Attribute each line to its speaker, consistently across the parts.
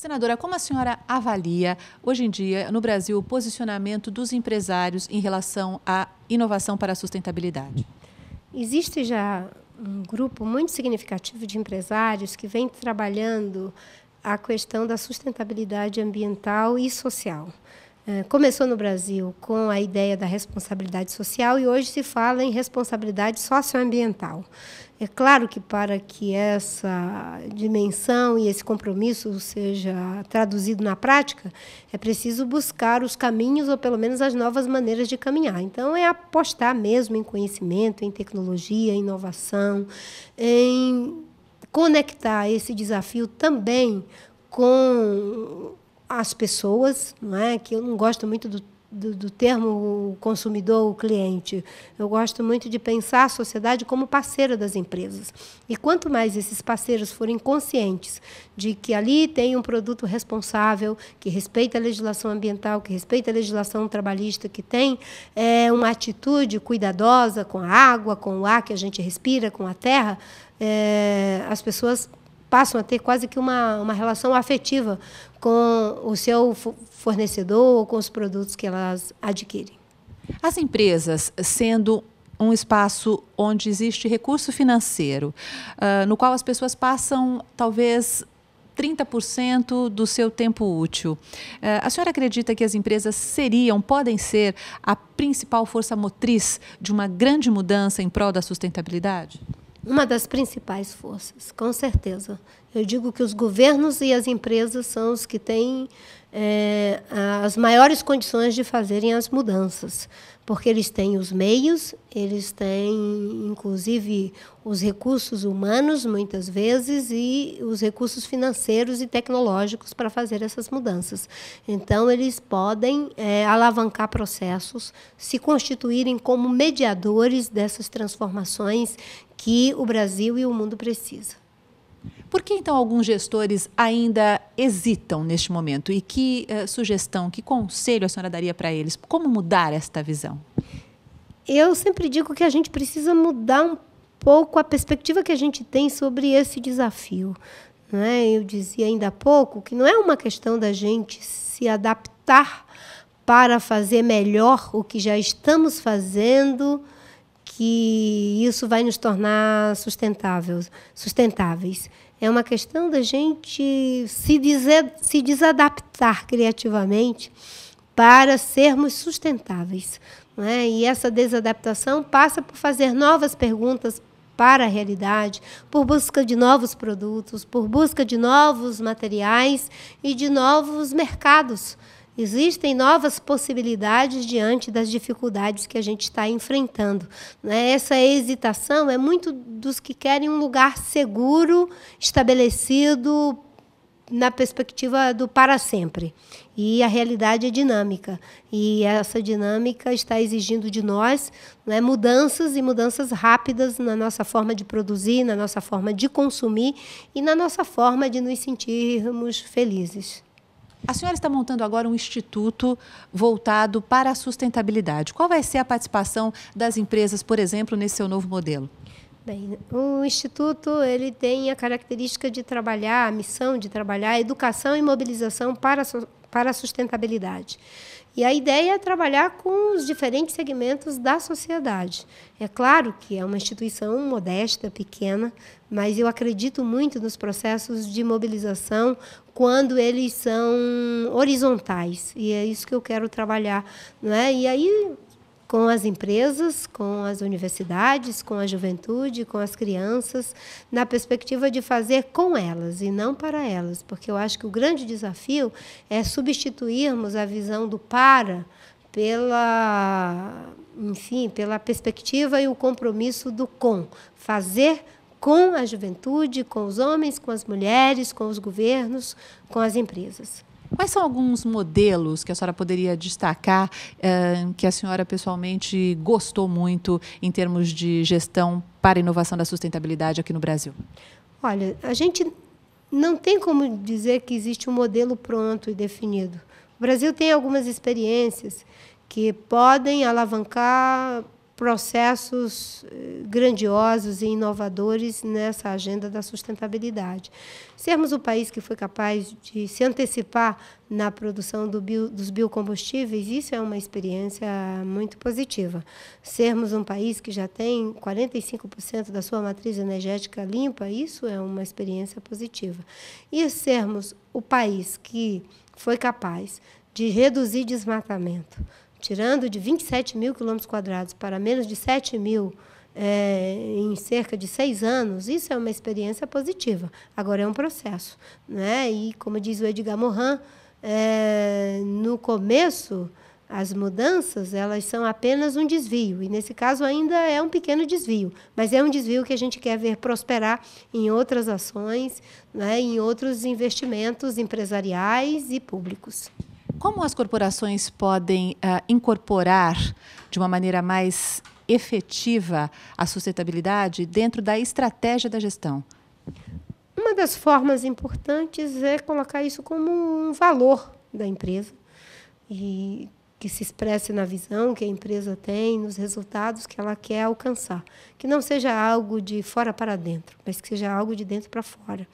Speaker 1: Senadora, como a senhora avalia, hoje em dia, no Brasil, o posicionamento dos empresários em relação à inovação para a sustentabilidade?
Speaker 2: Existe já um grupo muito significativo de empresários que vem trabalhando a questão da sustentabilidade ambiental e social. Começou no Brasil com a ideia da responsabilidade social e hoje se fala em responsabilidade socioambiental. É claro que para que essa dimensão e esse compromisso seja traduzido na prática, é preciso buscar os caminhos ou pelo menos as novas maneiras de caminhar. Então, é apostar mesmo em conhecimento, em tecnologia, em inovação, em conectar esse desafio também com as pessoas, não é? Que eu não gosto muito do termo consumidor ou cliente. Eu gosto muito de pensar a sociedade como parceira das empresas. E quanto mais esses parceiros forem conscientes de que ali tem um produto responsável, que respeita a legislação ambiental, que respeita a legislação trabalhista, que tem uma atitude cuidadosa com a água, com o ar que a gente respira, com a terra, as pessoas passam a ter quase que uma relação afetiva com o seu fornecedor ou com os produtos que elas adquirem.
Speaker 1: As empresas, sendo um espaço onde existe recurso financeiro, no qual as pessoas passam, talvez, 30% do seu tempo útil. A senhora acredita que as empresas podem ser a principal força motriz de uma grande mudança em prol da sustentabilidade?
Speaker 2: Uma das principais forças, com certeza. Eu digo que os governos e as empresas são os que têm as maiores condições de fazerem as mudanças, porque eles têm os meios, eles têm, inclusive, os recursos humanos, muitas vezes, e os recursos financeiros e tecnológicos para fazer essas mudanças. Então, eles podem alavancar processos, se constituírem como mediadores dessas transformações que o Brasil e o mundo precisam.
Speaker 1: Por que, então, alguns gestores ainda hesitam neste momento? E que sugestão, que conselho a senhora daria para eles? Como mudar esta visão?
Speaker 2: Eu sempre digo que a gente precisa mudar um pouco a perspectiva que a gente tem sobre esse desafio. Não é? Eu dizia ainda há pouco que não é uma questão da gente se adaptar para fazer melhor o que já estamos fazendo, que isso vai nos tornar sustentáveis. É uma questão da gente se desadaptar criativamente para sermos sustentáveis. Não é? E essa desadaptação passa por fazer novas perguntas para a realidade, por busca de novos produtos, por busca de novos materiais e de novos mercados. Existem novas possibilidades diante das dificuldades que a gente está enfrentando. Essa hesitação é muito dos que querem um lugar seguro, estabelecido na perspectiva do para sempre. E a realidade é dinâmica. E essa dinâmica está exigindo de nós mudanças e mudanças rápidas na nossa forma de produzir, na nossa forma de consumir e na nossa forma de nos sentirmos felizes.
Speaker 1: A senhora está montando agora um instituto voltado para a sustentabilidade. Qual vai ser a participação das empresas, por exemplo, nesse seu novo modelo?
Speaker 2: Bem, o Instituto ele tem a característica de trabalhar, a missão de trabalhar a educação e mobilização para a sustentabilidade. E a ideia é trabalhar com os diferentes segmentos da sociedade. É claro que é uma instituição modesta, pequena, mas eu acredito muito nos processos de mobilização quando eles são horizontais. E é isso que eu quero trabalhar. Não é? E aí, com as empresas, com as universidades, com a juventude, com as crianças, na perspectiva de fazer com elas e não para elas, porque eu acho que o grande desafio é substituirmos a visão do pela perspectiva e o compromisso do com, fazer com a juventude, com os homens, com as mulheres, com os governos, com as empresas.
Speaker 1: Quais são alguns modelos que a senhora poderia destacar que a senhora pessoalmente gostou muito em termos de gestão para a inovação da sustentabilidade aqui no Brasil?
Speaker 2: Olha, a gente não tem como dizer que existe um modelo pronto e definido. O Brasil tem algumas experiências que podem alavancar processos grandiosos e inovadores nessa agenda da sustentabilidade. Sermos o país que foi capaz de se antecipar na produção dos biocombustíveis, isso é uma experiência muito positiva. Sermos um país que já tem 45% da sua matriz energética limpa, isso é uma experiência positiva. E sermos o país que foi capaz de reduzir desmatamento, tirando de 27 mil quilômetros quadrados para menos de 7 mil em cerca de 6 anos, isso é uma experiência positiva. Agora, é um processo, né? E, como diz o Edgar Morin, no começo, as mudanças elas são apenas um desvio, e, nesse caso, ainda é um pequeno desvio, mas é um desvio que a gente quer ver prosperar em outras ações, né? Em outros investimentos empresariais e públicos.
Speaker 1: Como as corporações podem incorporar de uma maneira mais efetiva a sustentabilidade dentro da estratégia da gestão?
Speaker 2: Uma das formas importantes é colocar isso como um valor da empresa e que se expresse na visão que a empresa tem, nos resultados que ela quer alcançar. Que não seja algo de fora para dentro, mas que seja algo de dentro para fora.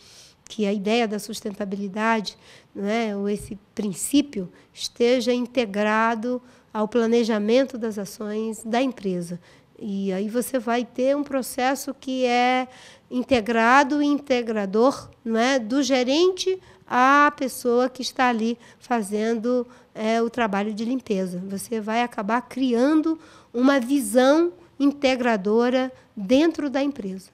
Speaker 2: Que a ideia da sustentabilidade, né, ou esse princípio, esteja integrado ao planejamento das ações da empresa. E aí você vai ter um processo que é integrado e integrador, né, do gerente à pessoa que está ali fazendo o trabalho de limpeza. Você vai acabar criando uma visão integradora dentro da empresa.